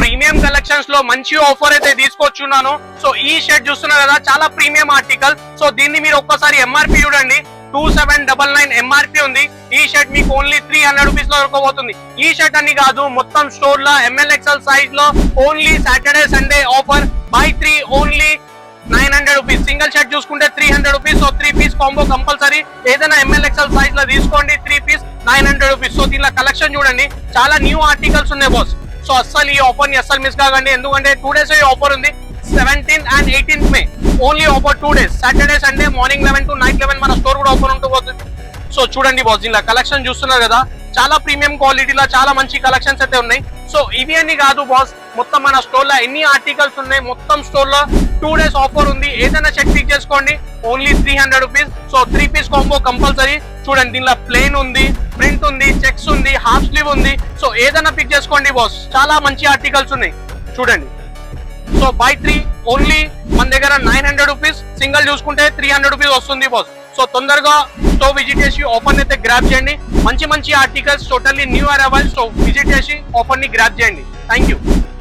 Premium collections లో మంచి offer అయితే తీసుకొచ్చున్నాను. సో ఈ షర్ట్ చూస్తున్నారు కదా, చాలా ప్రీమియం ఆర్టికల్. సో దీన్ని మీరు ఒక్కసారి ఎంఆర్పి చూడండి, 2799 ఎంఆర్పి ఉంది. ఈ షర్ట్ మీకు ఓన్లీ 300 రూపీస్ లో దొరకబోతుంది. ఈ షర్ట్ అని కాదు, మొత్తం స్టోర్ లో ML XL సైజ్ లో only Saturday Sunday offer, buy 3 only 900 rupees. Single shirt చూసుకుంటే 300 rupees. So 3 piece combo compulsory. ఏదైనా ML XL సైజ్ లో తీసుకోండి, 3 పీస్ 900 రూపీస్. సో దీనిలో కలెక్షన్ చూడండి, చాలా న్యూ ఆర్టికల్స్ ఉన్నాయి బాస్. సో అస్సలు ఈ ఆఫర్ ని అస్సలు మిస్ కాకండి, ఎందుకంటే 2 days ఈ ఆఫర్ ఉంది. 17th and 18th May only offer 2 days, Saturday Sunday morning 11 to night 11 మన స్టోర్ కూడా ఓపెన్ ఉంటుంది. సో చూడండి బాస్, దీనిలో కలెక్షన్ చూస్తున్నారు కదా, చాలా ప్రీమియం క్వాలిటీలో చాలా మంచి కలెక్షన్స్ అయితే ఉన్నాయి. సో ఇవి అని కాదు బాస్, మొత్తం మన స్టోర్ లో ఎన్ని ఆర్టికల్స్ ఉన్నాయి, మొత్తం స్టోర్ లో 2 days ఆఫర్ ఉంది. ఏదైనా చెక్ పిక్ చేసుకోండి, only 300 rupees. So 3 piece combo compulsory. చూడండి, దీనిలో ప్లెయిన్ ఉంది, ప్రింట్ ఉంది, చెక్స్ ఉంది, హాఫ్ స్లీవ్ ఉంది. సో ఏదైనా పిక్ చేసుకోండి బాస్, చాలా మంచి ఆర్టికల్స్ ఉన్నాయి చూడండి. సో బై 3 ఓన్లీ మన దగ్గర 900 రూపీస్. సింగిల్ చూసుకుంటే 300 రూపీస్ వస్తుంది బాస్. సో తొందరగా స్టోర్ విజిట్ చేసి ఆఫర్ అయితే గ్రాప్ చేయండి. మంచి మంచి articles totally new arrival. So visit చేసి ఆఫర్ ని గ్రాప్ చేయండి. Thank you.